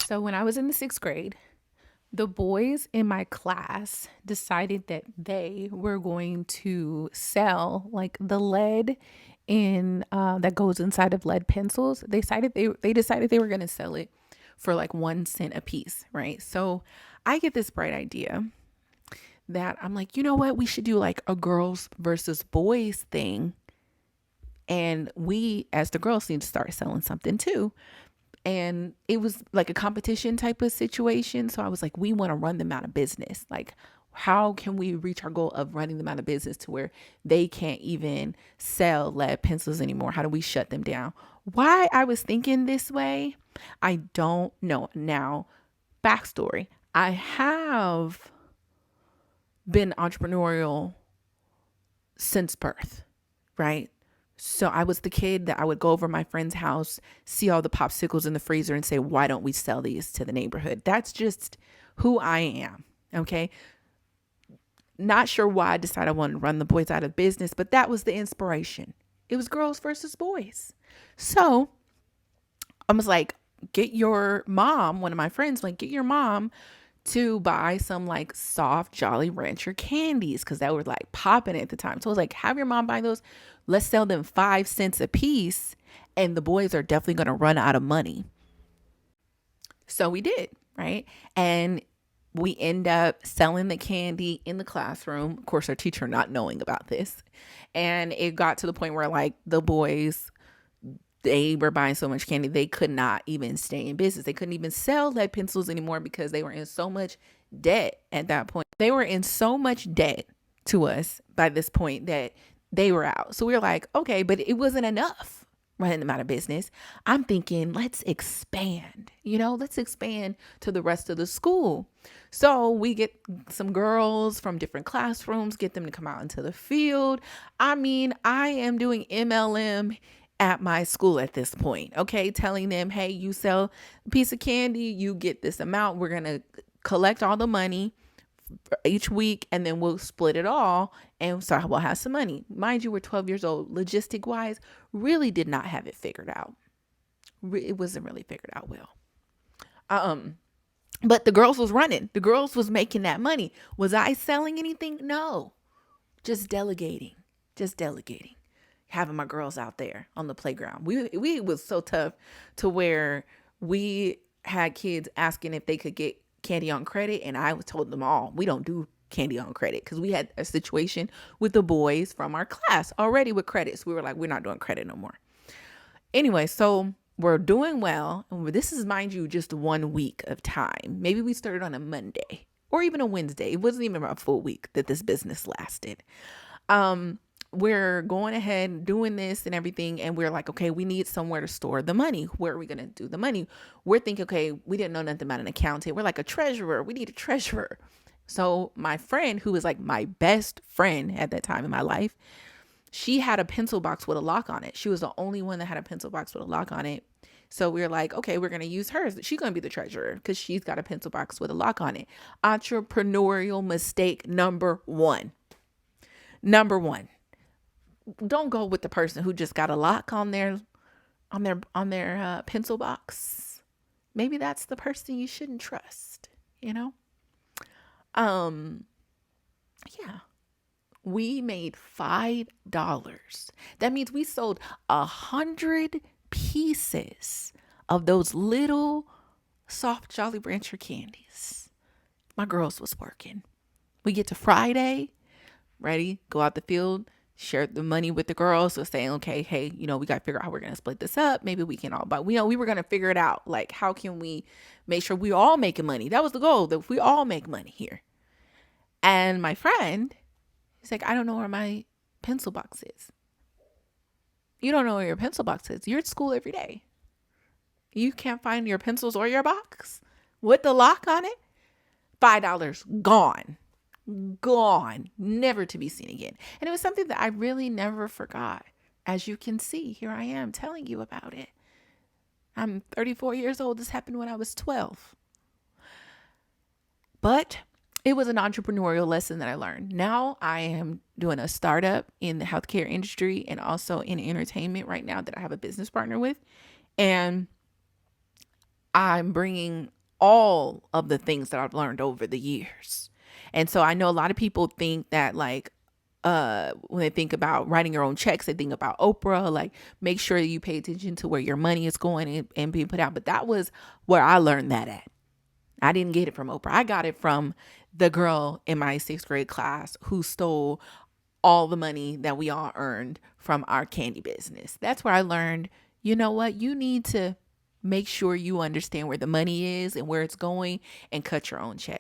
So when I was in the sixth grade, the boys in my class decided that they were going to sell like the lead in that goes inside of lead pencils. They decided they were going to sell it for like 1 cent a piece, right? So I get this bright idea that I'm like, you know what? We should do like a girls versus boys thing, and we as the girls need to start selling something too. And it was like a competition type of situation. So I was like, we want to run them out of business. Like, how can we reach our goal of running them out of business to where they can't even sell lead pencils anymore? How do we shut them down? Why I was thinking this way, I don't know. Now, backstory, I have been entrepreneurial since birth, right? So I was the kid that I would go over my friend's house, see all the popsicles in the freezer and say, why don't we sell these to the neighborhood? That's just who I am. Okay. Not sure why I decided I wanted to run the boys out of business, but that was the inspiration. It was girls versus boys. So I was like, get your mom, one of my friends, like, get your mom to buy some like soft Jolly Rancher candies because that were like popping at the time. So I was like, have your mom buy those. Let's sell them 5 cents a piece, and the boys are definitely going to run out of money. So we did, right? And we end up selling the candy in the classroom. Of course, our teacher not knowing about this. And it got to the point where like the boys, they were buying so much candy, they could not even stay in business. They couldn't even sell lead pencils anymore because they were in so much debt at that point. They were in so much debt to us by this point that they were out. So we were like, okay, but it wasn't enough running them out of business. I'm thinking, let's expand, let's expand to the rest of the school. So we get some girls from different classrooms, get them to come out into the field. I mean, I am doing MLM at my school at this point, okay? Telling them, hey, you sell a piece of candy, you get this amount. We're going to collect all the money for each week, and then we'll split it all, and so we'll have some money. Mind you, we're 12 years old. Logistic wise, really did not have it figured out. It wasn't really figured out well. But the girls was running. The girls was making that money. Was I selling anything? No. Just delegating. Having my girls out there on the playground. We was so tough to where we had kids asking if they could get candy on credit, and I was told them all, we don't do candy on credit, because we had a situation with the boys from our class already with credits. We were like, we're not doing credit no more. Anyway, so we're doing well, and this is, mind you, just 1 week of time. Maybe we started on a Monday or even a Wednesday. It wasn't even a full week that this business lasted. We're going ahead doing this and everything, and we're like, okay, we need somewhere to store the money. Where are we going to do the money? We're thinking, okay, we didn't know nothing about an accountant. We're like, a treasurer. We need a treasurer. So my friend, who was like my best friend at that time in my life, she had a pencil box with a lock on it. She was the only one that had a pencil box with a lock on it. So we were like, okay, we're going to use hers. She's going to be the treasurer because she's got a pencil box with a lock on it. Entrepreneurial mistake number one. Don't go with the person who just got a lock on their pencil box. Maybe that's the person you shouldn't trust, Yeah. We made $5. That means we sold 100 pieces of those little soft Jolly Rancher candies. My girls was working. We get to Friday, ready, go out the field, share the money with the girls. So saying, okay, hey, we got to figure out how we're going to split this up. Maybe we can all, but we were going to figure it out. Like, how can we make sure we all making money? That was the goal, that we all make money here. And my friend, he's like, I don't know where my pencil box is. You don't know where your pencil box is. You're at school every day. You can't find your pencils or your box with the lock on it. $5 gone, never to be seen again. And it was something that I really never forgot. As you can see, here I am telling you about it. I'm 34 years old. This happened when I was 12. But it was an entrepreneurial lesson that I learned. Now I am doing a startup in the healthcare industry and also in entertainment right now that I have a business partner with. And I'm bringing all of the things that I've learned over the years. And so I know a lot of people think that like when they think about writing your own checks, they think about Oprah, like make sure you pay attention to where your money is going and being put out. But that was where I learned that at. I didn't get it from Oprah. I got it from the girl in my 6th grade class who stole all the money that we all earned from our candy business. That's where I learned, you know what? You need to make sure you understand where the money is and where it's going and cut your own check.